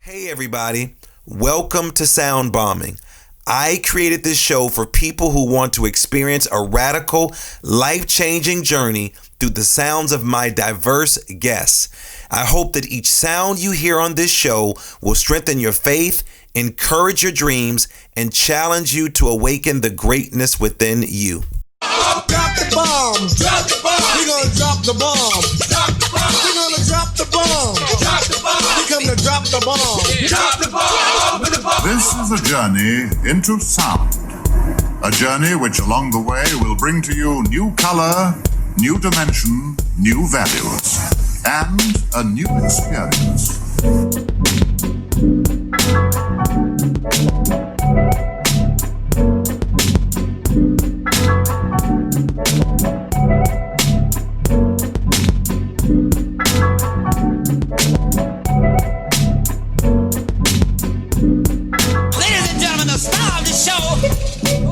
Hey everybody, welcome to Sound Bombing. I created this show for people who want to experience a radical, life-changing journey through the sounds of my diverse guests. I hope that each sound you hear on this show will strengthen your faith, encourage your dreams, and challenge you to awaken the greatness within you. Drop the bomb. Drop the bomb. We're gonna drop the bomb. Drop the bomb. We're gonna drop the bomb. Drop the bomb. We come to drop the bomb. Drop the bomb. This is a journey into sound. A journey which along the way will bring to you new color, new dimension, new values, and a new experience.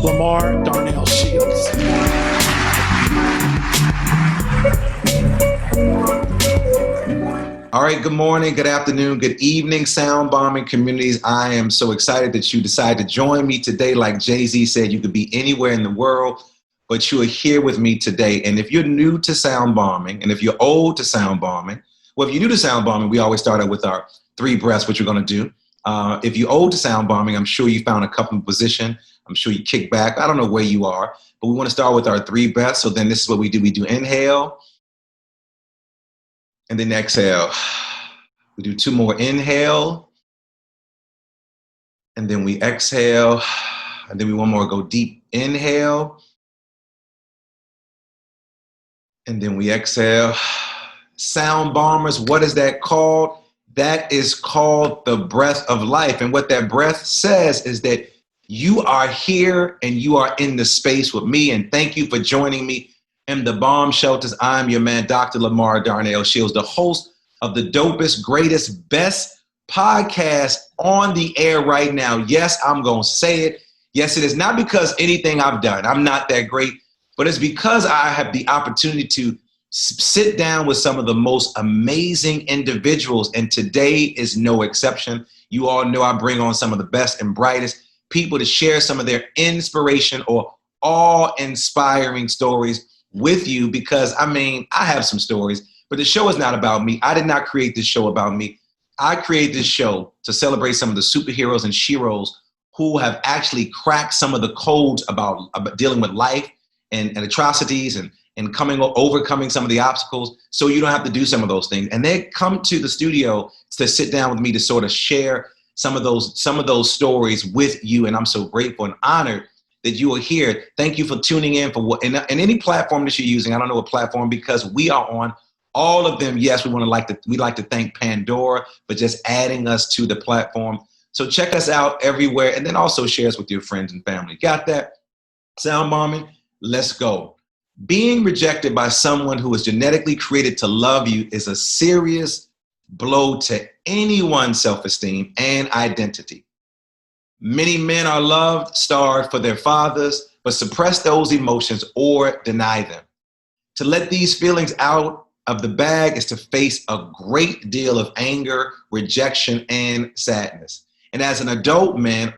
Lamar Darnell Shields. All right, good morning, good afternoon, good evening, sound bombing communities. I am so excited that you decided to join me today. Like Jay-Z said, you could be anywhere in the world, but you are here with me today. And if you're new to sound bombing, and if you're old to sound bombing, well, if you're new to sound bombing, we always start out with our 3 breaths, which we're going to do. If you're old to sound bombing, I'm sure you found a comfortable position. I'm sure you kick back. I don't know where you are, but we want to start with our 3 breaths. So then this is what we do. We do inhale and then exhale. We do 2 more. Inhale and then we exhale. And then we one more go deep. Inhale and then we exhale. Sound bombers, what is that called? That is called the breath of life. And what that breath says is that you are here and you are in the space with me. And thank you for joining me in the Bomb Shelters. I'm your man, Dr. Lamar Darnell Shields, the host of the dopest, greatest, best podcast on the air right now. Yes, I'm going to say it. Yes, it is not because anything I've done. I'm not that great, but it's because I have the opportunity to sit down with some of the most amazing individuals. And today is no exception. You all know I bring on some of the best and brightest people to share some of their inspiration or awe-inspiring stories with you because, I have some stories, but the show is not about me. I did not create this show about me. I created this show to celebrate some of the superheroes and sheroes who have actually cracked some of the codes about dealing with life and atrocities and overcoming some of the obstacles so you don't have to do some of those things. And they come to the studio to sit down with me to sort of share some of those stories with you. And I'm so grateful and honored that you are here. Thank you for tuning in and any platform that you're using. I don't know what platform, because we are on all of them. Yes, we like to thank Pandora for just adding us to the platform. So check us out everywhere. And then also share us with your friends and family. Got that? Sound bombing? Let's go. Being rejected by someone who is genetically created to love you is a serious blow to anyone's self-esteem and identity. Many men are loved, starved for their fathers, but suppress those emotions or deny them. To let these feelings out of the bag is to face a great deal of anger, rejection, and sadness. And as adult men,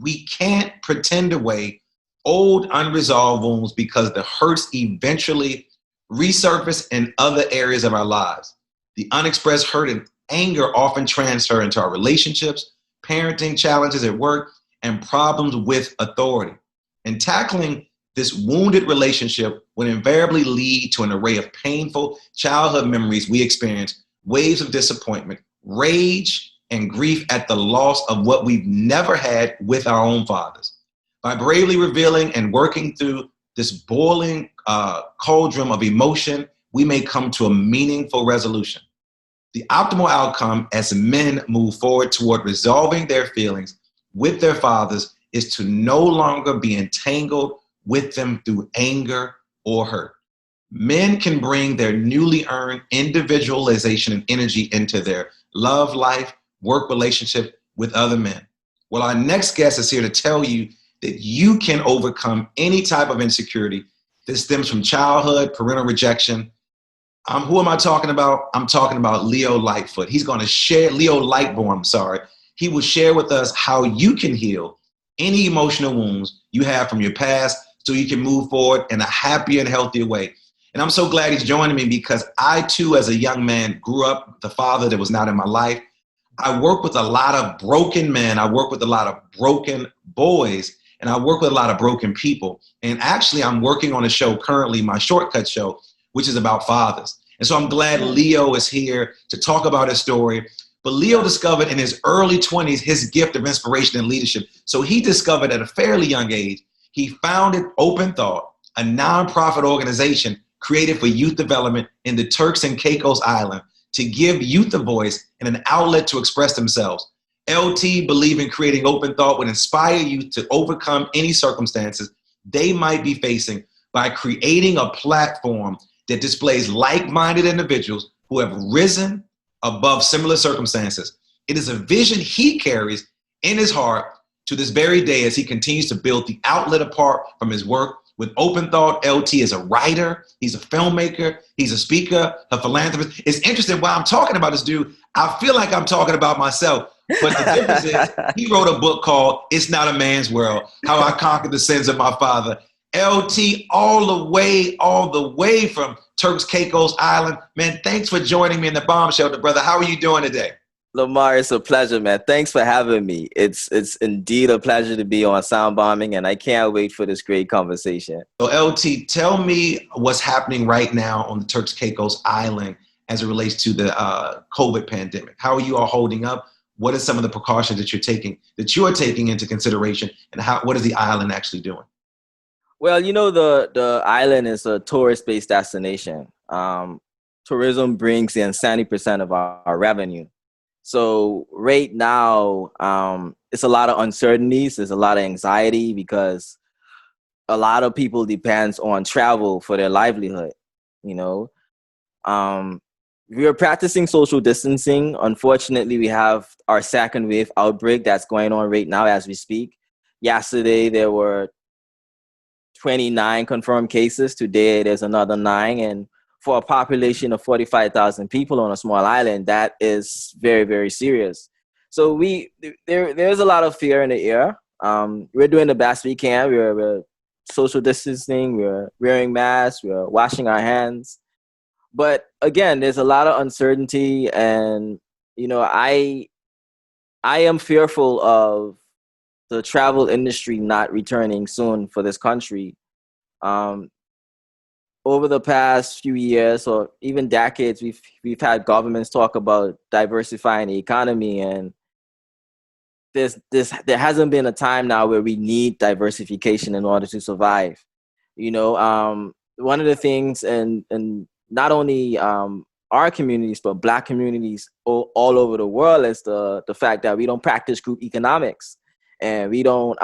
we can't pretend away old unresolved wounds because the hurts eventually resurface in other areas of our lives. The unexpressed hurt and anger often transfer into our relationships, parenting challenges at work, and problems with authority. And tackling this wounded relationship would invariably lead to an array of painful childhood memories we experience, waves of disappointment, rage, and grief at the loss of what we've never had with our own fathers. By bravely revealing and working through this boiling cauldron of emotion, we may come to a meaningful resolution. The optimal outcome as men move forward toward resolving their feelings with their fathers is to no longer be entangled with them through anger or hurt. Men can bring their newly earned individualization and energy into their love life, work relationship with other men. Well, our next guest is here to tell you that you can overcome any type of insecurity that stems from childhood, parental rejection, Who am I talking about? I'm talking about Leo Lightfoot. He's going to share, Leo Lightbourne, I'm sorry. He will share with us how you can heal any emotional wounds you have from your past so you can move forward in a happier and healthier way. And I'm so glad he's joining me because I too, as a young man, grew up with a father that was not in my life. I work with a lot of broken men. I work with a lot of broken boys, and I work with a lot of broken people. And actually, I'm working on a show currently, my Shortcut show, which is about fathers. And so I'm glad Leo is here to talk about his story. But Leo discovered in his early 20s his gift of inspiration and leadership. So he discovered at a fairly young age, he founded Open Thought, a nonprofit organization created for youth development in the Turks and Caicos Island to give youth a voice and an outlet to express themselves. LT believed in creating Open Thought would inspire youth to overcome any circumstances they might be facing by creating a platform that displays like-minded individuals who have risen above similar circumstances. It is a vision he carries in his heart to this very day as he continues to build the outlet apart from his work. With Open Thought, LT is a writer, he's a filmmaker, he's a speaker, a philanthropist. It's interesting while I'm talking about this dude, I feel like I'm talking about myself. But the difference is he wrote a book called It's Not a Man's World, How I Conquered the Sins of My Father. LT, all the way from Turks Caicos Island. Man, thanks for joining me in the bomb shelter, brother. How are you doing today? Lamar, it's a pleasure, man. Thanks for having me. It's indeed a pleasure to be on Sound Bombing, and I can't wait for this great conversation. So LT, tell me what's happening right now on the Turks Caicos Island as it relates to the COVID pandemic. How are you all holding up? What are some of the precautions that you're taking into consideration, and what is the island actually doing? Well, you know, the island is a tourist-based destination. Tourism brings in 70% of our revenue. So right now, it's a lot of uncertainties. There's a lot of anxiety because a lot of people depends on travel for their livelihood. You know, we are practicing social distancing. Unfortunately, we have our second wave outbreak that's going on right now as we speak. Yesterday, there were 29 confirmed cases. Today, there's another 9. And for a population of 45,000 people on a small island, that is very, very serious. So there's a lot of fear in the air. We're doing the best we can. We're social distancing. We're wearing masks. We're washing our hands. But again, there's a lot of uncertainty, and you know, I am fearful of the travel industry not returning soon for this country. Over the past few years or even decades, we've had governments talk about diversifying the economy, and there hasn't been a time now where we need diversification in order to survive. You know, one of the things, and not only our communities, but Black communities all over the world, is the fact that we don't practice group economics, and we don't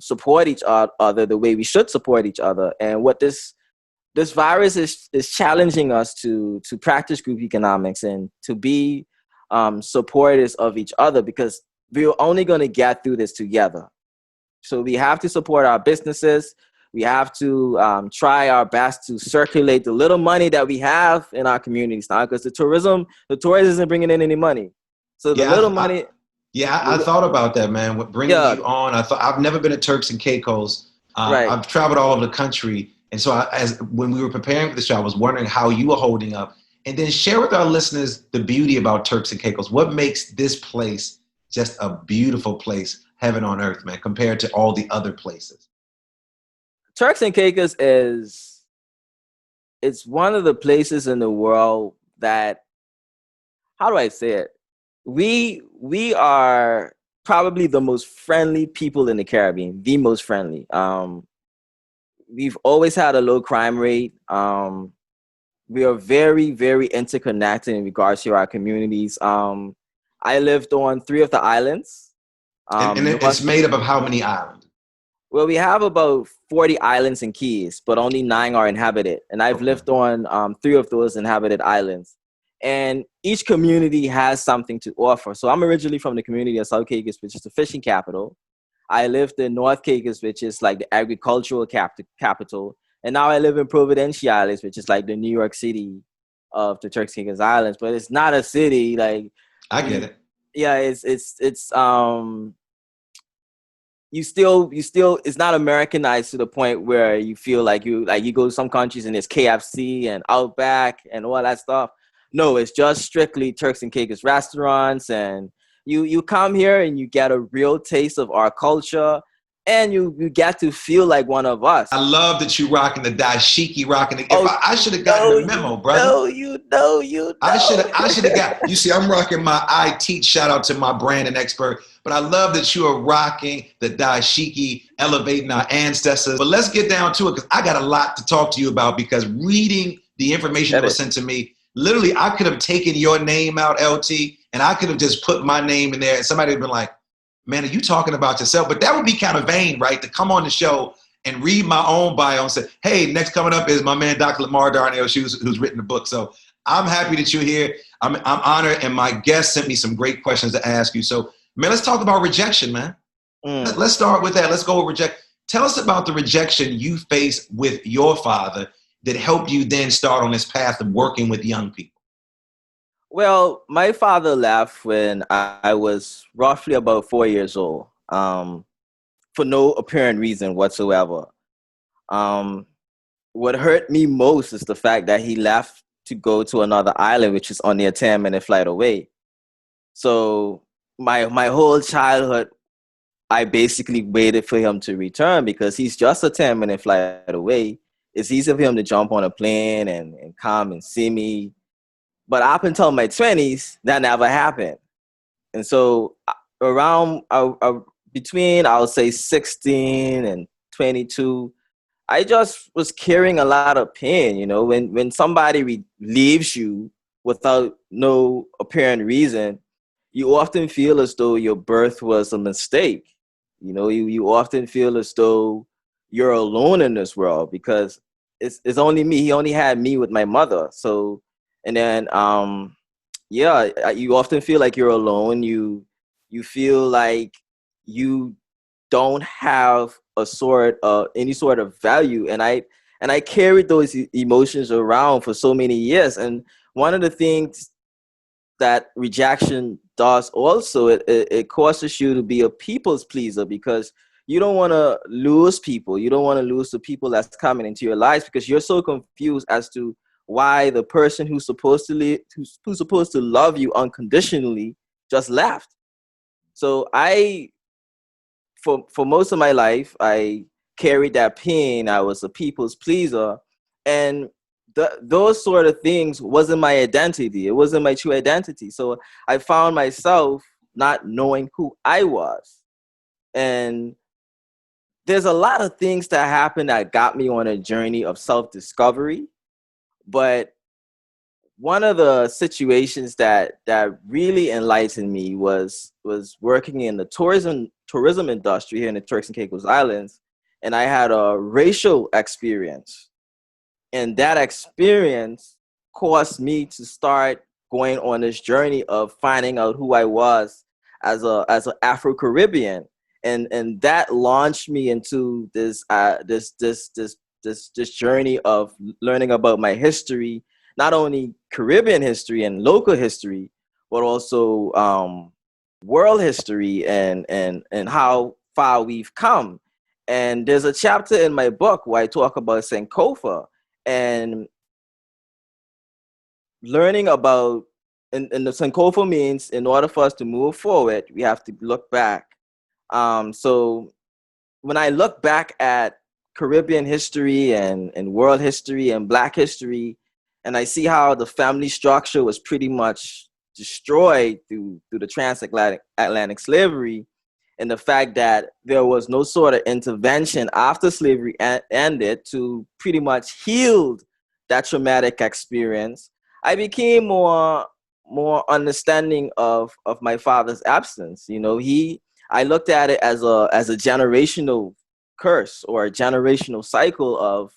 support each other the way we should support each other. And what this virus is challenging us to practice group economics and to be supporters of each other, because we're only going to get through this together. So we have to support our businesses. We have to try our best to circulate the little money that we have in our communities now, because the tourism isn't bringing in any money. So the little money. I thought about that, man. Bringing you on, I've never been to Turks and Caicos. Right. I've traveled all over the country. And so when we were preparing for the show, I was wondering how you were holding up. And then share with our listeners the beauty about Turks and Caicos. What makes this place just a beautiful place, heaven on earth, man, compared to all the other places? Turks and Caicos it's one of the places in the world that, how do I say it? We are probably the most friendly people in the Caribbean, the most friendly. We've always had a low crime rate. We are very, very interconnected in regards to our communities. I lived on 3 of the islands. And it's made up of how many islands? Well, we have about 40 islands and keys, but only 9 are inhabited. And I've lived on 3 of those inhabited islands. And each community has something to offer. So I'm originally from the community of South Caicos, which is the fishing capital. I lived in North Caicos, which is like the agricultural capital. And now I live in Providenciales, which is like the New York City of the Turks and Caicos Islands, but it's not a city. Like, I get it. yeah, it's you still it's not Americanized to the point where you feel like you go to some countries and there's KFC and Outback and all that stuff. No, it's just strictly Turks and Caicos restaurants, and you come here and you get a real taste of our culture, and you get to feel like one of us. I love that you rocking the dashiki, rocking the. Oh, I should have gotten the memo, brother. You know. I should have got. You see, I'm rocking my I Teach. Shout out to my branding expert. But I love that you are rocking the dashiki, elevating our ancestors. But let's get down to it, because I got a lot to talk to you about. Because reading the information that was sent to me, literally, I could have taken your name out, LT, and I could have just put my name in there, and somebody would have been like, "Man, are you talking about yourself?" But that would be kind of vain, right? To come on the show and read my own bio and say, "Hey, next coming up is my man, Dr. Lamar Darnell, who's written the book." So I'm happy that you're here. I'm honored, and my guest sent me some great questions to ask you. So, man, let's talk about rejection, man. Let's start with that. Let's go with reject. Tell us about the rejection you faced with your father that helped you then start on this path of working with young people. Well, my father left when I was roughly about 4 years old, for no apparent reason whatsoever. What hurt me most is the fact that he left to go to another island, which is only a 10-minute flight away. So my whole childhood, I basically waited for him to return, because he's just a 10-minute flight away. It's easy for him to jump on a plane and come and see me. But up until my 20s, that never happened. And so around between, I would say, 16 and 22, I just was carrying a lot of pain. You know, when somebody leaves you without no apparent reason, you often feel as though your birth was a mistake. You know, you often feel as though you're alone in this world, because it's only me. He only had me with my mother. So, and then, yeah, you often feel like you're alone. You feel like you don't have any sort of value. And I carried those emotions around for so many years. And one of the things that rejection does also, it causes you to be a people's pleaser, because you don't want to lose people. You don't want to lose the people that's coming into your lives, because you're so confused as to why the person who's supposed to love you unconditionally just left. So for most of my life, I carried that pain. I was a people's pleaser, and those sort of things wasn't my identity. It wasn't my true identity. So I found myself not knowing who I was. And there's a lot of things that happened that got me on a journey of self-discovery. But one of the situations that really enlightened me was working in the tourism industry here in the Turks and Caicos Islands. And I had a racial experience. And that experience caused me to start going on this journey of finding out who I was as an Afro-Caribbean. And that launched me into this journey of learning about my history, not only Caribbean history and local history, but also world history and how far we've come. And there's a chapter in my book where I talk about Sankofa and learning about, and the Sankofa means in order for us to move forward, we have to look back. So when I look back at Caribbean history and world history and Black history, and I see how the family structure was pretty much destroyed through the transatlantic slavery, and the fact that there was no sort of intervention after slavery ended to pretty much heal that traumatic experience, I became more understanding of my father's absence. You know, I looked at it as a generational curse or a generational cycle of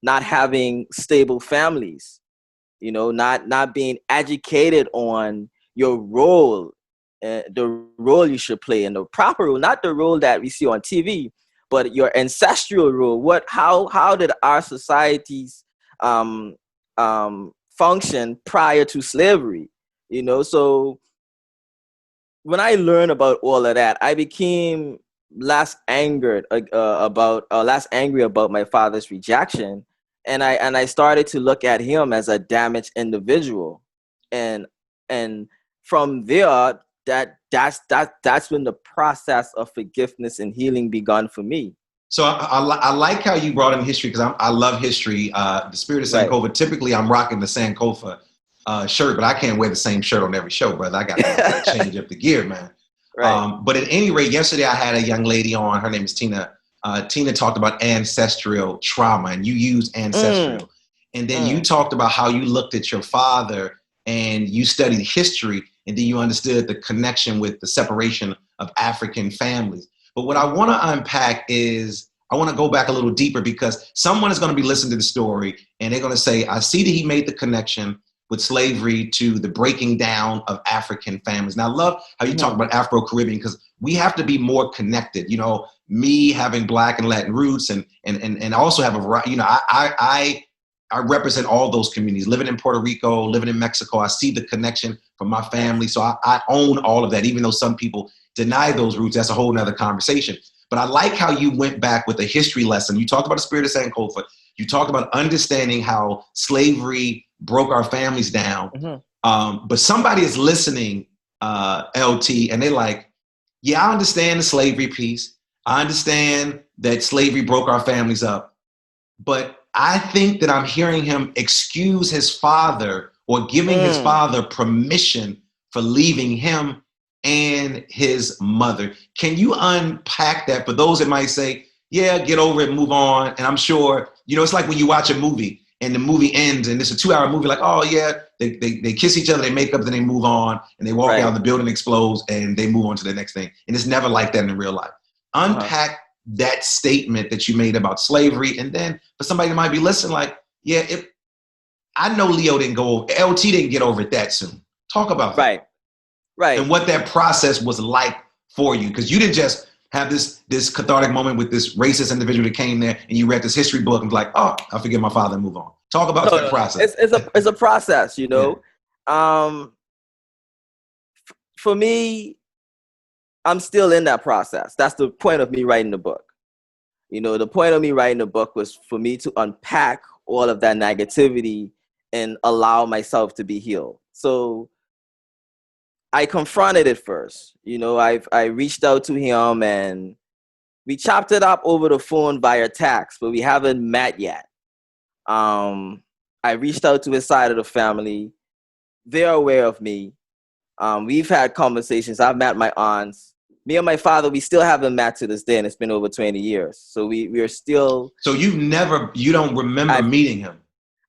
not having stable families, you know, not being educated on your role, the role you should play, and the proper role, not the role that we see on TV, but your ancestral role. How did our societies function prior to slavery, you know. So when I learned about all of that, I became less less angry about my father's rejection, and I started to look at him as a damaged individual, and from there, that's when the process of forgiveness and healing begun for me. So I like how you brought in history, because I love history. The Spirit of Right. Sankofa. Typically, I'm rocking the Sankofa shirt, but I can't wear the same shirt on every show, brother. I got to change up the gear, man. Right. But at any rate, yesterday I had a young lady on. Her name is Tina. Tina talked about ancestral trauma, and you use ancestral. And then you talked about how you looked at your father and you studied history, and then you understood the connection with the separation of African families. But what I want to unpack is, I want to go back a little deeper, because someone is going to be listening to the story and they're going to say, I see that he made the connection with slavery to the breaking down of African families. And I love how you talk about Afro-Caribbean, because we have to be more connected. You know, me having Black and Latin roots, and also have a, you know, I represent all those communities. Living in Puerto Rico, living in Mexico, I see the connection from my family. So I own all of that, even though some people deny those roots. That's a whole nother conversation. But I like how you went back with a history lesson. You talked about the Spirit of Sankofa. You talked about understanding how slavery broke our families down. But somebody is listening, LT, and they're like, yeah, I understand the slavery piece. I understand that slavery broke our families up. But I think that I'm hearing him excuse his father, or giving his father permission for leaving him and his mother. Can you unpack that for those that might say, yeah, get over it, move on? And I'm sure, you know, it's like when you watch a movie and the movie ends and it's a 2-hour movie, like, oh yeah, they kiss each other, they make up, then they move on, and they walk out, the building explodes, and they move on to the next thing. And it's never like that in real life. Unpack that statement that you made about slavery. And then for somebody that might be listening, like, yeah, I know Leo didn't go over, LT didn't get over it that soon. Talk about that. Right. And what that process was like for you. Because you didn't just have this cathartic moment with this racist individual that came there and you read this history book and was like, oh, I'll forgive my father and move on. Talk about that process. It's a process, you know. For me, I'm still in that process. That's the point of me writing the book. You know, the point of me writing the book was for me to unpack all of that negativity and allow myself to be healed. So I confronted it first. You know, I reached out to him and we chopped it up over the phone via text, but we haven't met yet. I reached out to his side of the family. They're aware of me. We've had conversations. I've met my aunts. Me and my father, we still haven't met to this day, and it's been over 20 years. So we are still... So you don't remember meeting him?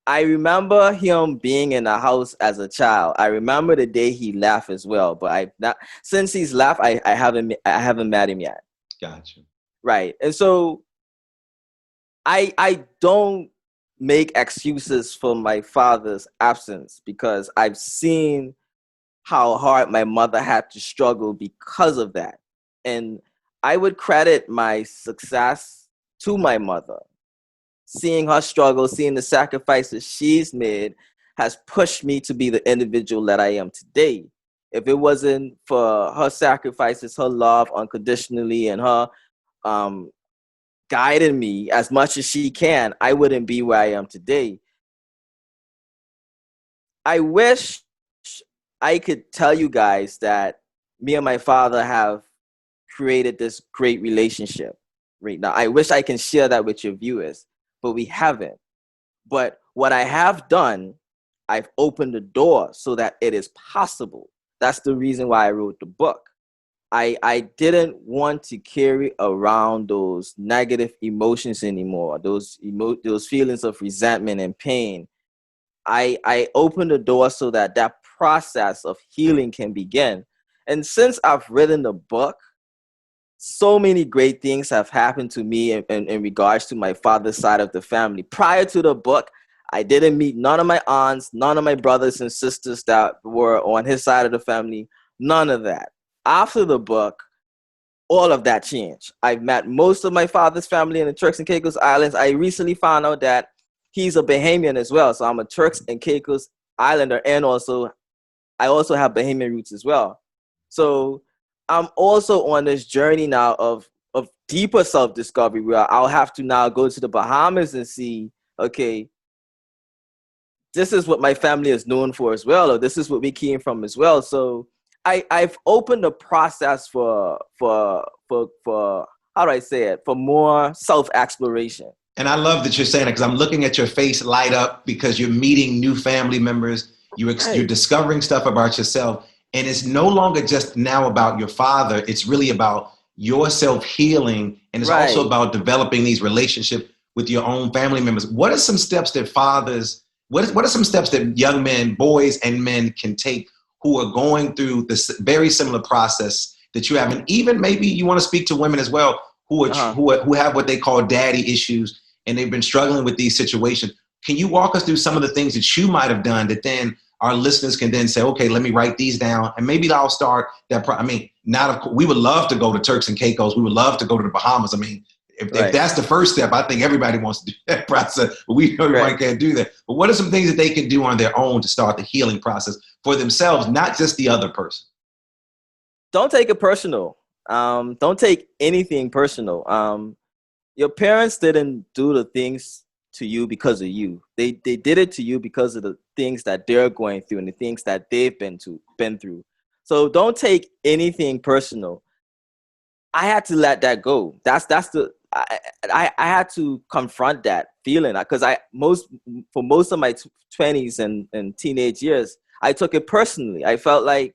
I remember him being in the house as a child. I remember the day he left as well, but since he's left, I haven't met him yet. Gotcha. Right. And so I don't make excuses for my father's absence, because I've seen how hard my mother had to struggle because of that. And I would credit my success to my mother. Seeing her struggle, seeing the sacrifices she's made has pushed me to be the individual that I am today. If it wasn't for her sacrifices, her love unconditionally, and her guiding me as much as she can, I wouldn't be where I am today. I wish I could tell you guys that me and my father have created this great relationship right now. I wish I can share that with your viewers, but we haven't. But what I have done, I've opened the door so that it is possible. That's the reason why I wrote the book. I didn't want to carry around those negative emotions anymore, those feelings of resentment and pain. I opened the door so that that process of healing can begin. And since I've written the book, so many great things have happened to me in regards to my father's side of the family. Prior to the book, I didn't meet none of my aunts, none of my brothers and sisters that were on his side of the family, none of that. After the book, all of that changed. I've met most of my father's family in the Turks and Caicos Islands. I recently found out that he's a Bahamian as well. So I'm a Turks and Caicos Islander, and also I also have Bahamian roots as well. So I'm also on this journey now of deeper self-discovery, where I'll have to now go to the Bahamas and see, okay, this is what my family is known for as well, or this is what we came from as well. So I've opened the process for how do I say it, for more self-exploration. And I love that you're saying it, because I'm looking at your face light up because you're meeting new family members. You're Right. discovering stuff about yourself. And it's no longer just now about your father. It's really about your self-healing. And it's also Right. about developing these relationships with your own family members. What are some steps that what are some steps that young men, boys and men can take who are going through this very similar process that you have? And even maybe you want to speak to women as well who who have what they call daddy issues, and they've been struggling with these situations. Can you walk us through some of the things that you might have done that then our listeners can then say, okay, let me write these down, and maybe I'll start that. We would love to go to Turks and Caicos. We would love to go to the Bahamas. I mean, if that's the first step, I think everybody wants to do that process, but we know everybody can't do that. But what are some things that they can do on their own to start the healing process for themselves, not just the other person? Don't take it personal. Don't take anything personal. Your parents didn't do the things to you because of you. They did it to you because of the things that they're going through and the things that they've been through. So don't take anything personal. I had to let that go. I had to confront that feeling, because for most of my 20s and teenage years, I took it personally. I felt like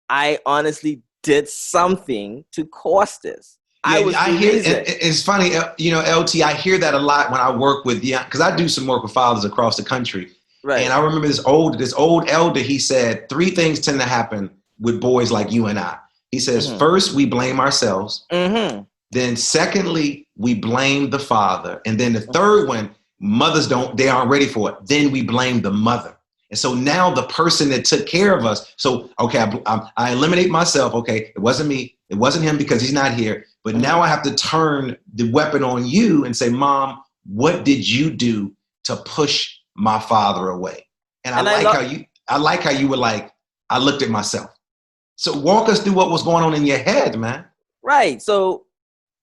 I honestly did something to cause this. Yeah, I hear it's funny, LT, I hear that a lot when I work with because I do some work with fathers across the country. Right. And I remember this old elder, he said, 3 things tend to happen with boys like you and I. He says, first, we blame ourselves. Then secondly, we blame the father. And then the third one, mothers they aren't ready for it. Then we blame the mother. And so now the person that took care of us, so, okay, I eliminate myself. Okay, it wasn't me. It wasn't him because he's not here. But now I have to turn the weapon on you and say, Mom, what did you do to push my father away? And I like how you were like, I looked at myself. So walk us through what was going on in your head, man. Right. So,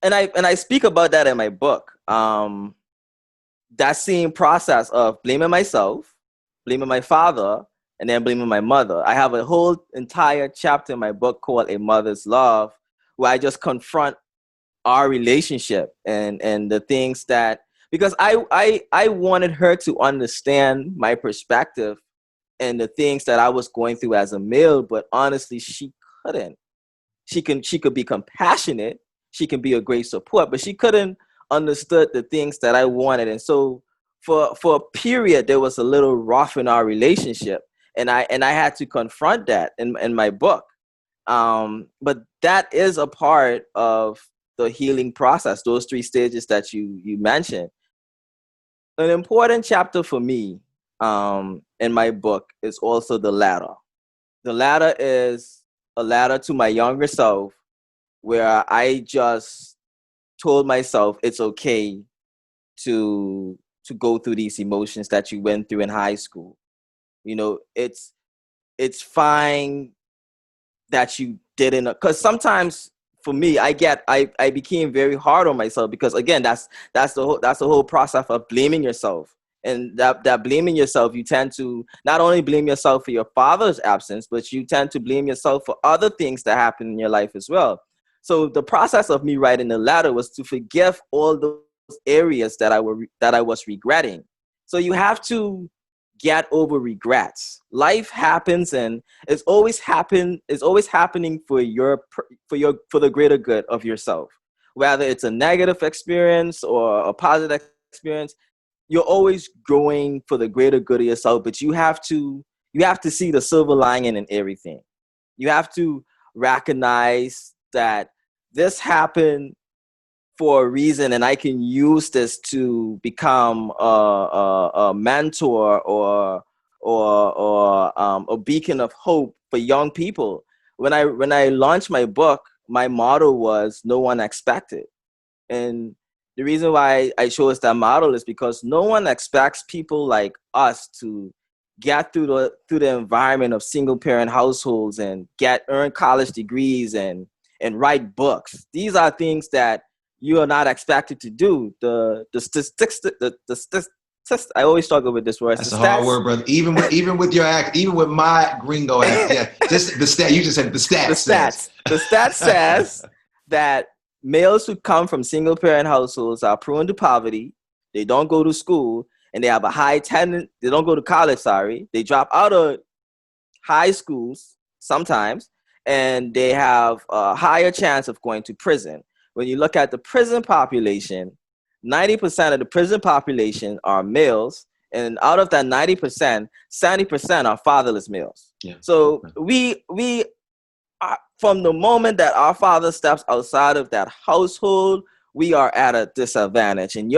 and I speak about that in my book. That same process of blaming myself, blaming my father, and then blaming my mother. I have a whole entire chapter in my book called A Mother's Love, where I just confront our relationship and the things that, because I wanted her to understand my perspective and the things that I was going through as a male, but honestly, she couldn't. She could be compassionate, she can be a great support, but she couldn't understood the things that I wanted. And so for a period, there was a little rough in our relationship, and I had to confront that in my book. But that is a part of the healing process, those 3 stages that you mentioned. An important chapter for me in my book is also the ladder. The ladder is a ladder to my younger self, where I just told myself it's okay to go through these emotions that you went through in high school. It's fine that you didn't, because sometimes for me, I became very hard on myself, because again, that's the whole process of blaming yourself. And that blaming yourself, you tend to not only blame yourself for your father's absence, but you tend to blame yourself for other things that happen in your life as well. So the process of me writing the letter was to forgive all those areas that I was regretting. So you have to get over regrets. Life happens, and it's always happening for the greater good of yourself. Whether it's a negative experience or a positive experience, you're always growing for the greater good of yourself. But you have to see the silver lining in everything. You have to recognize that this happened for a reason, and I can use this to become a mentor or a beacon of hope for young people. When I launched my book, my motto was "No one expected," and the reason why I chose that model is because no one expects people like us to get through the environment of single parent households and earn college degrees and write books. These are things that you are not expected to do. The statistics, I always struggle with this word. That's a hard word, brother. Even with your act, even with my gringo act, yeah. Just the stat. You just said the stats. The stats says that males who come from single parent households are prone to poverty. They don't go to school, and they have a high tendency. They don't go to college. Sorry, they drop out of high schools sometimes, and they have a higher chance of going to prison. When you look at the prison population, 90% of the prison population are males, and out of that 90%, 70% are fatherless males. Yeah. So we are, from the moment that our father steps outside of that household, we are at a disadvantage. And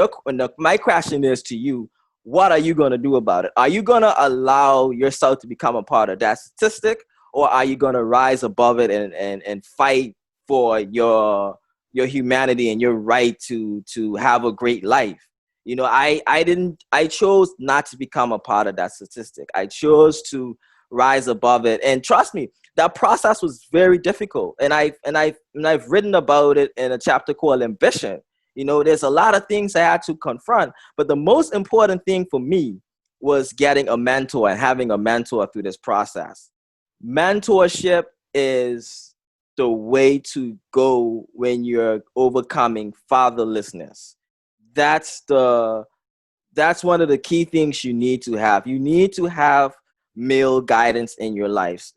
my question is to you: what are you going to do about it? Are you going to allow yourself to become a part of that statistic, or are you going to rise above it and fight for your humanity and your right to have a great life? You know, I chose not to become a part of that statistic. I chose to rise above it. And trust me, that process was very difficult. And I've written about it in a chapter called Ambition. You know, there's a lot of things I had to confront, but the most important thing for me was getting a mentor and having a mentor through this process. Mentorship is the way to go when you're overcoming fatherlessness. That's one of the key things you need to have. You need to have male guidance in your life.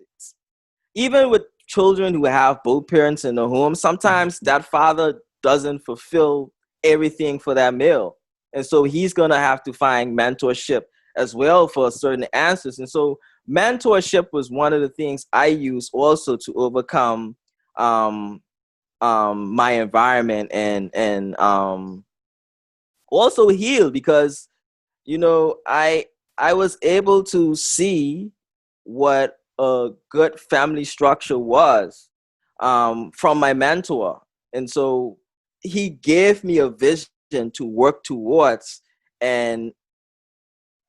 Even with children who have both parents in the home, sometimes that father doesn't fulfill everything for that male. And so he's going to have to find mentorship as well for certain answers. And so mentorship was one of the things I used also to overcome my environment and also heal, because, you know, I was able to see what a good family structure was from my mentor. And so he gave me a vision to work towards, and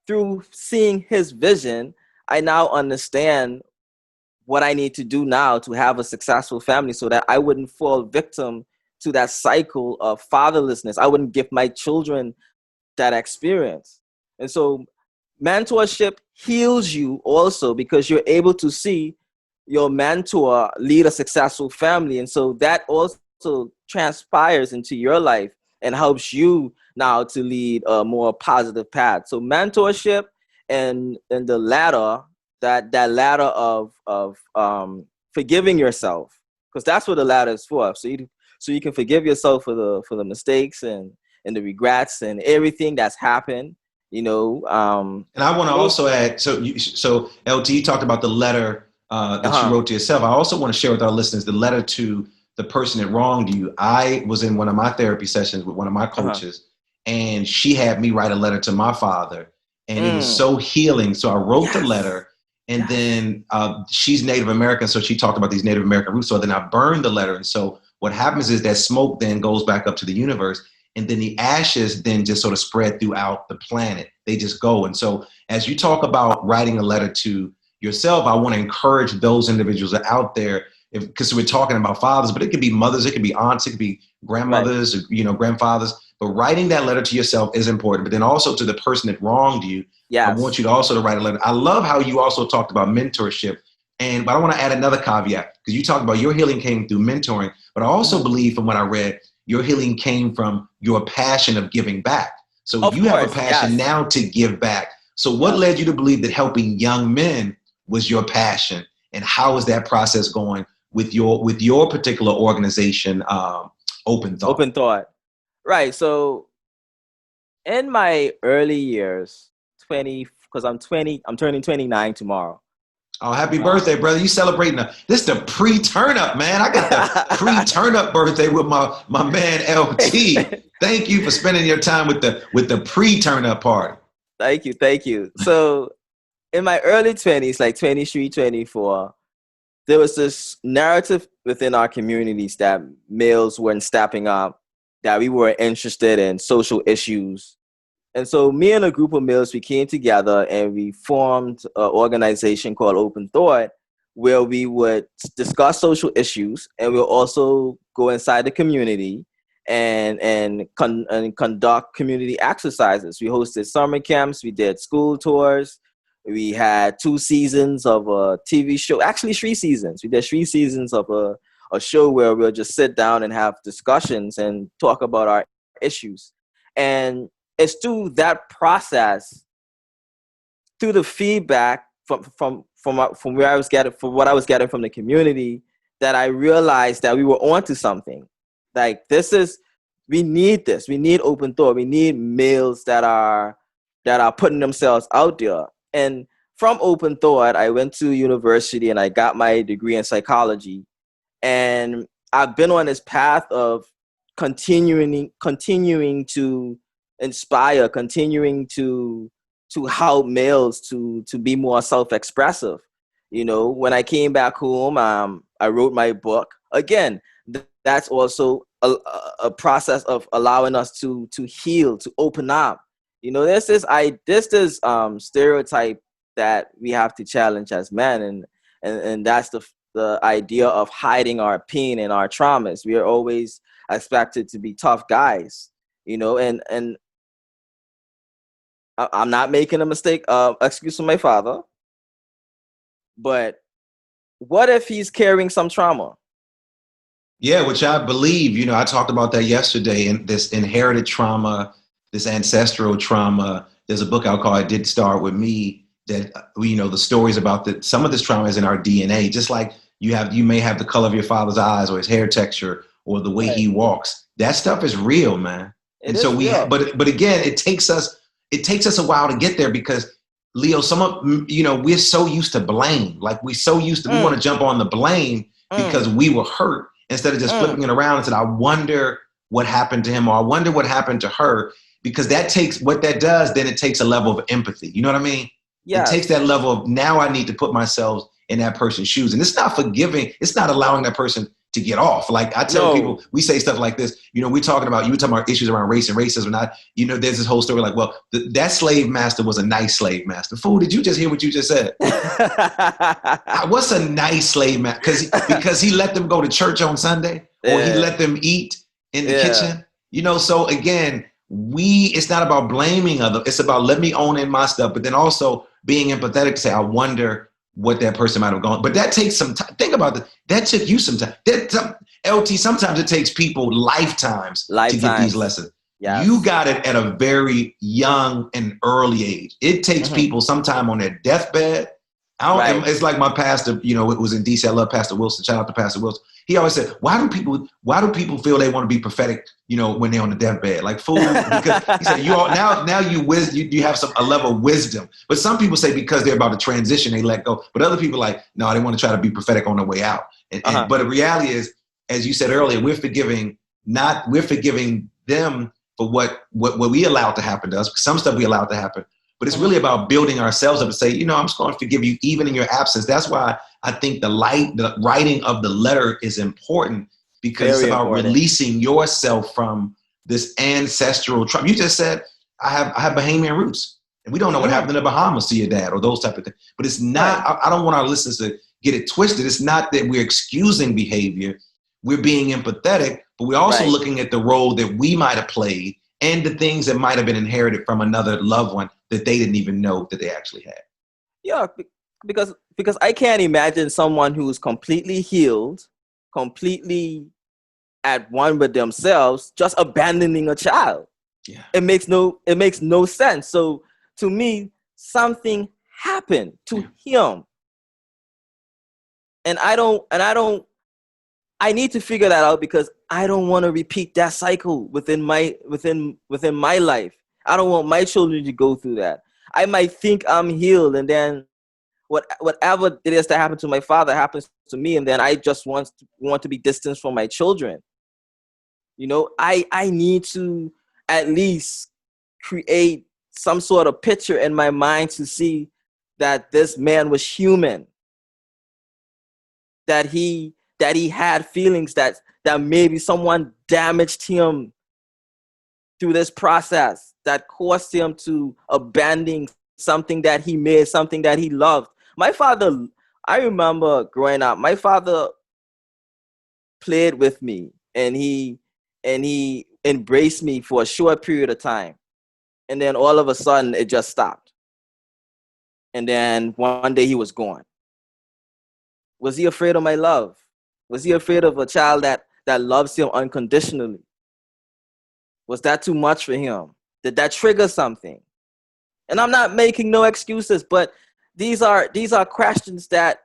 through seeing his vision, I now understand what I need to do now to have a successful family, so that I wouldn't fall victim to that cycle of fatherlessness. I wouldn't give my children that experience. And so mentorship heals you also, because you're able to see your mentor lead a successful family. And so that also transpires into your life and helps you now to lead a more positive path. So mentorship and the ladder, that ladder of forgiving yourself, because that's what the ladder is for. So you can forgive yourself for the mistakes and the regrets and everything that's happened. You know, and I want to also add. So LT, you talked about the letter that you wrote to yourself. I also want to share with our listeners the letter to the person that wronged you. I was in one of my therapy sessions with one of my coaches, and she had me write a letter to my father, and it was so healing. So I wrote the letter. And then she's Native American, so she talked about these Native American roots. So then I burned the letter. And so what happens is that smoke then goes back up to the universe, and then the ashes then just sort of spread throughout the planet. They just go. And so as you talk about writing a letter to yourself, I want to encourage those individuals that are out there, because we're talking about fathers, but it could be mothers, it could be aunts, it could be grandmothers, or, you know, grandfathers. But writing that letter to yourself is important. But then also to the person that wronged you, I want you to also write a letter. I love how you also talked about mentorship. But I want to add another caveat, because you talked about your healing came through mentoring. But I also believe, from what I read, your healing came from your passion of giving back. So you have a passion now to give back. So what led you to believe that helping young men was your passion? And how is that process going with your particular organization, Open Thought? Open Thought. Right. So in my early years, because I'm turning 29 tomorrow. Oh, happy birthday, brother. You celebrating this the pre-turn up, man. I got the pre-turn up birthday with my man LT. Thank you for spending your time with the pre-turn up party. Thank you. So in my early 20s, like 23, 24, there was this narrative within our communities that males weren't stepping up, that we were interested in social issues, And so me and a group of males, we came together and we formed an organization called Open Thought, where we would discuss social issues, and we'll also go inside the community and conduct community exercises. We hosted summer camps, we did school tours, we had 2 seasons of a TV show, actually 3 seasons. We did 3 seasons of a show where we'll just sit down and have discussions and talk about our issues. And it's through that process, through the feedback from where I was getting, from what I was getting from the community, that I realized that we were onto something. Like, we need this. We need Open Thought. We need males that are putting themselves out there. And from Open Thought, I went to university and I got my degree in psychology. And I've been on this path of continuing to inspire, continuing to help males to be more self-expressive. You know, when I came back home, I wrote my book. Again, that's also a process of allowing us to heal, to open up. You know, there's this stereotype that we have to challenge as men, and that's the idea of hiding our pain and our traumas. We are always expected to be tough guys, you know, and I'm not making a mistake, excuse from my father, but what if he's carrying some trauma? Yeah, which I believe, you know, I talked about that yesterday, and this inherited trauma, this ancestral trauma. There's a book out called It Did Start With Me, that, you know, the stories about some of this trauma is in our DNA, just like you may have the color of your father's eyes or his hair texture or the way he walks. That stuff is real, man. And so but again, it takes us a while to get there, because Leo, we're so used to blame. Like, we want to jump on the blame because we were hurt, instead of just flipping it around and saying, I wonder what happened to him, or I wonder what happened to her, because it takes a level of empathy. You know what I mean? Yeah. It takes that level of, now I need to put myself in that person's shoes. And it's not forgiving. It's not allowing that person to get off. Like, I tell people, we say stuff like this, you know, you were talking about issues around race and racism. You know, there's this whole story like, well, that slave master was a nice slave master. Fool, did you just hear what you just said? What's a nice slave master? Because he let them go to church on Sunday, or he let them eat in the kitchen. You know, so again, it's not about blaming others. It's about, let me own in my stuff, but then also being empathetic to say, I wonder what that person might have gone. But that takes some time. Think about that. That took you some time. LT, sometimes it takes people lifetimes to get these lessons. Yes. You got it at a very young and early age. It takes people sometime on their deathbed. It's like my pastor, you know, it was in DC. I love Pastor Wilson. Shout out to Pastor Wilson. He always said, why do people feel they want to be prophetic, you know, when they're on the deathbed? Like, fool, because he said, you have a level of wisdom. But some people say because they're about to transition, they let go. But other people like, no, they want to try to be prophetic on their way out. But the reality is, as you said earlier, we're forgiving them for what we allowed to happen to us. Some stuff we allowed to happen. But it's really about building ourselves up and say, you know, I'm just going to forgive you even in your absence. That's why I think the writing of the letter is important, because it's about releasing yourself from this ancestral trauma. You just said, I have Bahamian roots, and we don't know what happened in the Bahamas to your dad or those type of things. But it's not, I don't want our listeners to get it twisted. It's not that we're excusing behavior. We're being empathetic, but we're also looking at the role that we might have played and the things that might have been inherited from another loved one that they didn't even know that they actually had. Yeah, because I can't imagine someone who's completely healed, completely at one with themselves, just abandoning a child. Yeah. It makes no sense. So to me, something happened to him. And I need to figure that out, because I don't want to repeat that cycle within my life. I don't want my children to go through that. I might think I'm healed, and then whatever it is that happened to my father happens to me, and then I just want to be distanced from my children. You know, I need to at least create some sort of picture in my mind to see that this man was human, that he had feelings, that maybe someone damaged him through this process. that caused him to abandon something that he made, something that he loved. My father, I remember growing up, my father played with me, and he embraced me for a short period of time. And then all of a sudden it just stopped. And then one day he was gone. Was he afraid of my love? Was he afraid of a child that loves him unconditionally? Was that too much for him? Did that trigger something? And I'm not making no excuses, but these are questions that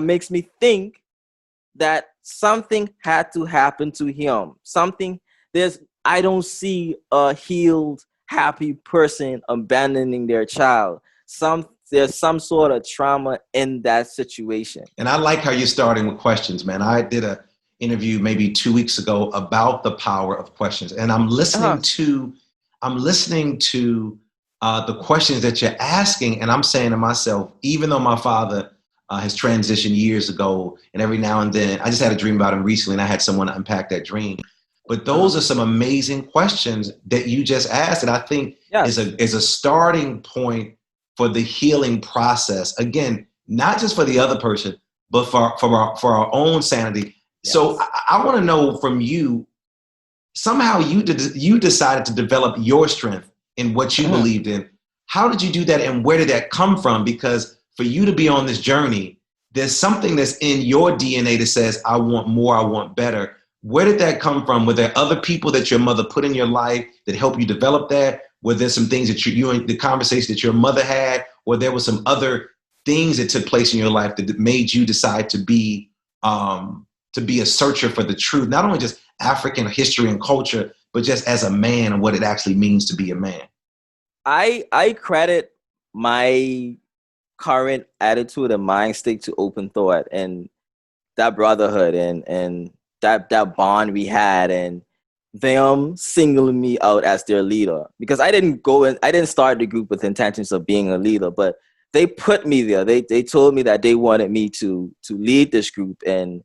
makes me think that something had to happen to him. I don't see a healed, happy person abandoning their child. There's some sort of trauma in that situation. And I like how you're starting with questions, man. I did a interview maybe 2 weeks ago about the power of questions, and I'm listening to the questions that you're asking, and I'm saying to myself, even though my father has transitioned years ago, and every now and then, I just had a dream about him recently, and I had someone unpack that dream. But those are some amazing questions that you just asked, and I think is a starting point for the healing process. Again, not just for the other person, but for our own sanity. Yes. So I want to know from you, somehow you decided to develop your strength in what you believed in. How did you do that, and where did that come from? Because for you to be on this journey, there's something that's in your DNA that says, I want more, I want better. Where did that come from? Were there other people that your mother put in your life that helped you develop that? Were there some things that you and the conversation that your mother had, or there were some other things that took place in your life that made you decide to be a searcher for the truth, not only just African history and culture, but just as a man and what it actually means to be a man? I credit my current attitude and mind state to open thought and that brotherhood and that bond we had, and them singling me out as their leader, because I didn't start the group with intentions of being a leader, but they put me there. They told me that they wanted me to lead this group and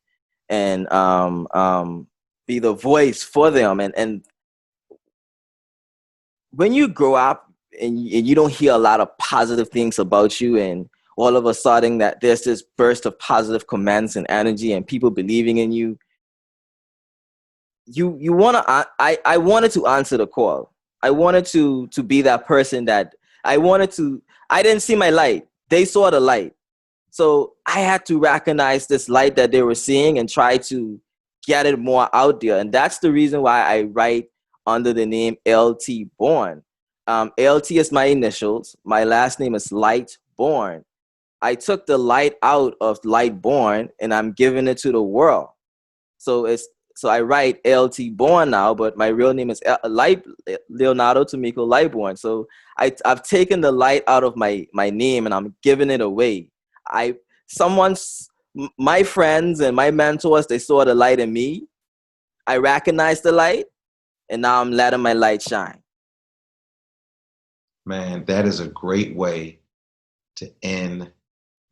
be the voice for them. And when you grow up and you don't hear a lot of positive things about you, and all of a sudden that there's this burst of positive comments and energy and people believing in you, I wanted to answer the call. I wanted to be that person that I didn't see my light. They saw the light. So I had to recognize this light that they were seeing and try to get it more out there. And that's the reason why I write under the name L.T. Born. L.T. is my initials. My last name is Lightbourne. I took the light out of Lightbourne and I'm giving it to the world. So I write L.T. Born now, but my real name is Leonardo Tomiko Lightbourne. So I've taken the light out of my name and I'm giving it away. My friends and my mentors, they saw the light in me. I recognized the light, and now I'm letting my light shine. Man, that is a great way to end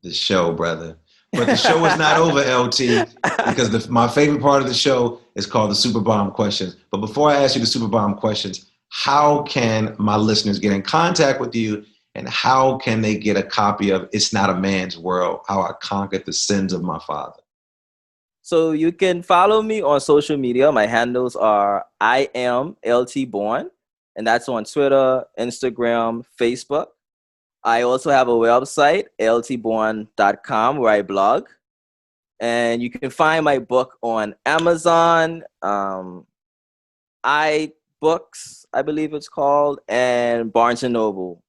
the show, brother. But the show is not over, LT, because my favorite part of the show is called the Super Bomb Questions. But before I ask you the Super Bomb Questions, how can my listeners get in contact with you, and how can they get a copy of It's Not a Man's World, How I Conquered the Sins of My Father? So you can follow me on social media. My handles are I am LT Born, and that's on Twitter, Instagram, Facebook. I also have a website, ltborn.com, where I blog. And you can find my book on Amazon, iBooks, I believe it's called, and Barnes & Noble,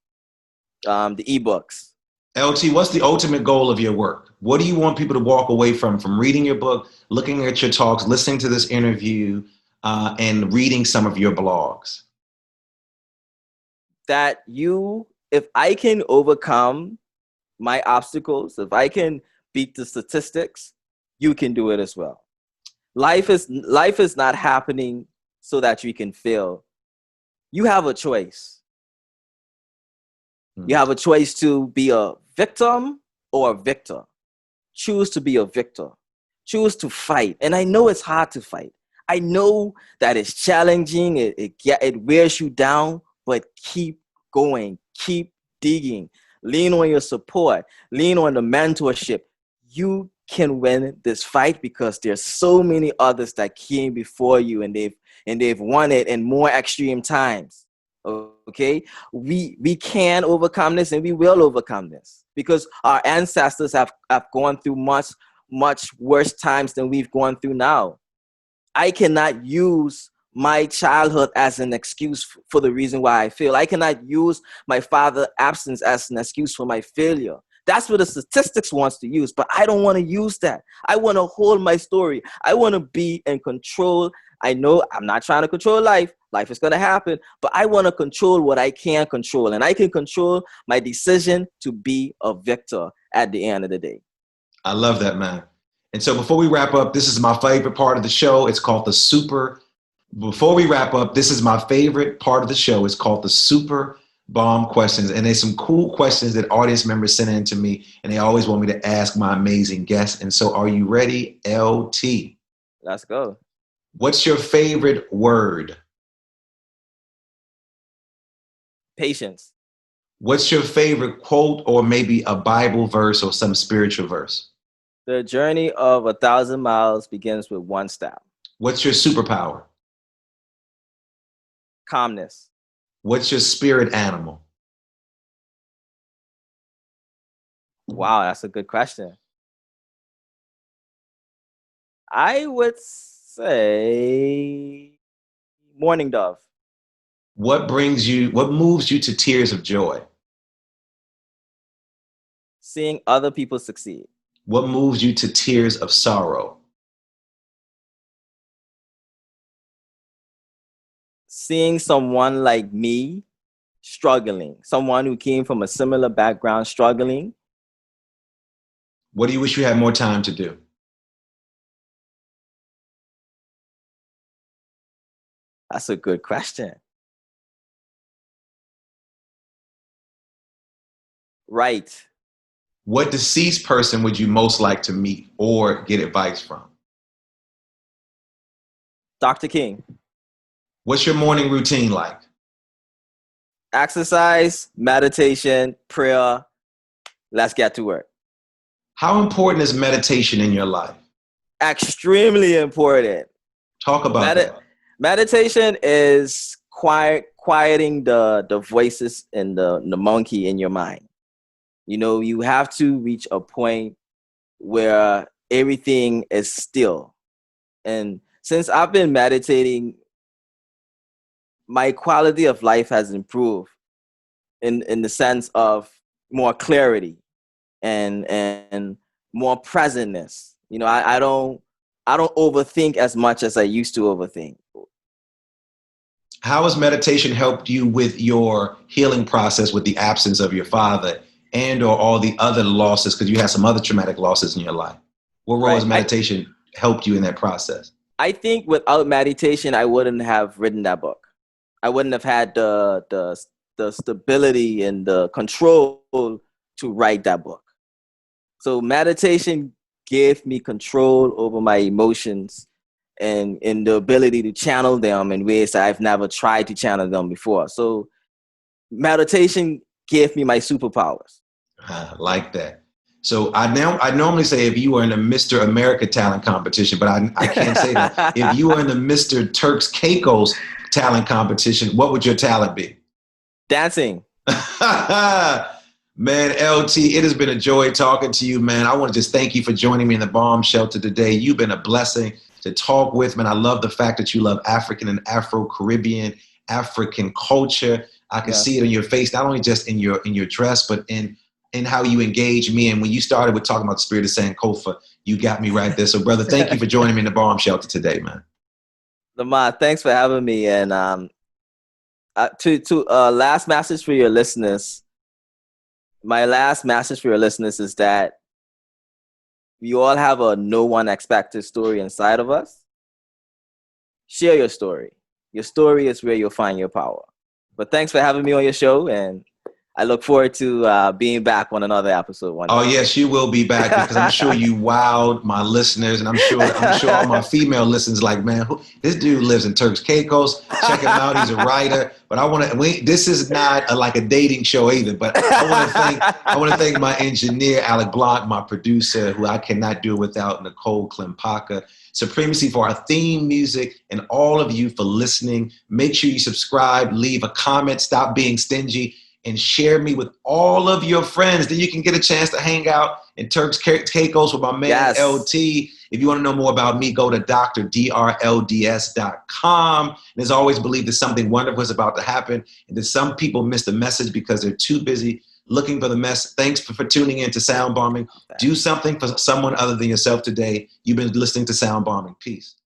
the ebooks. LT, what's the ultimate goal of your work? What do you want people to walk away from reading your book, looking at your talks, listening to this interview, and reading some of your blogs? That if I can overcome my obstacles, if I can beat the statistics, you can do it as well. Life is not happening so that you can fail. You have a choice. You have a choice to be a victim or a victor. Choose to be a victor. Choose to fight. And I know it's hard to fight. I know that it's challenging. It wears you down, but keep going, keep digging, lean on your support, lean on the mentorship. You can win this fight because there's so many others that came before you and they've won it in more extreme times. Okay, we can overcome this and we will overcome this because our ancestors have gone through much worse times than we've gone through now. I cannot use my childhood as an excuse for the reason why I fail. I cannot use my father's absence as an excuse for my failure. That's what the statistics wants to use, but I don't want to use that. I want to hold my story. I want to be in control. I know I'm not trying to control life. Life is going to happen, but I want to control what I can control, and I can control my decision to be a victor at the end of the day. I love that, man. And so before we wrap up, this is my favorite part of the show. It's called the super. Before we wrap up, this is my favorite part of the show. It's called the super bomb questions. And there's some cool questions that audience members send in to me, and they always want me to ask my amazing guests. And so are you ready, LT? Let's go. What's your favorite word? Patience. What's your favorite quote or maybe a Bible verse or some spiritual verse? The journey of 1,000 miles begins with one step. What's your superpower? Calmness. What's your spirit animal? Wow, that's a good question. I would say morning dove. What moves you to tears of joy? Seeing other people succeed. What moves you to tears of sorrow? Seeing someone like me struggling, someone who came from a similar background struggling. What do you wish you had more time to do? That's a good question. Right. What deceased person would you most like to meet or get advice from? Dr. King. What's your morning routine like? Exercise, meditation, prayer. Let's get to work. How important is meditation in your life? Extremely important. Talk about that. Meditation is quieting the voices and the monkey in your mind. You know, you have to reach a point where everything is still. And since I've been meditating, my quality of life has improved in the sense of more clarity and more presentness. You know, I don't overthink as much as I used to overthink. How has meditation helped you with your healing process with the absence of your father and or all the other losses, because you had some other traumatic losses in your life? What role has meditation helped you in that process? I think without meditation, I wouldn't have written that book. I wouldn't have had the stability and the control to write that book. So meditation gave me control over my emotions and the ability to channel them in ways that I've never tried to channel them before. So meditation gave me my superpowers. I like that. So I normally say if you were in the Mr. America talent competition, but I can't say that. If you were in the Mr. Turks Caicos talent competition, what would your talent be? Dancing. Man, LT, it has been a joy talking to you, man. I want to just thank you for joining me in the bomb shelter today. You've been a blessing to talk with, man. I love the fact that you love African and Afro-Caribbean, African culture. I can see it in your face, not only just in your dress, but in how you engage me. And when you started with talking about the spirit of Sankofa, you got me right there. So, brother, thank you for joining me in the bomb shelter today, man. Lamar, thanks for having me. And last message for your listeners. My last message for your listeners is that we all have a no one expected story inside of us. Share your story. Your story is where you'll find your power. But thanks for having me on your show, and I look forward to being back on another episode one day. Oh yes, you will be back because I'm sure you wowed my listeners, and I'm sure all my female listeners like, man, this dude lives in Turks Caicos. Check him out. He's a writer. But I want to. This is not like a dating show either. But I want to thank my engineer Alec Blanc, my producer, who I cannot do without, Nicole Klimpaka. Supremacy for our theme music, and all of you for listening. Make sure you subscribe, leave a comment, stop being stingy, and share me with all of your friends. Then you can get a chance to hang out in Turks Caicos with my man LT. If you want to know more about me, go to drlds.com. And as always, believe that something wonderful is about to happen, and that some people miss the message because they're too busy looking for the mess. Thanks for tuning in to Sound Bombing. Do something for someone other than yourself today. You've been listening to Sound Bombing. Peace.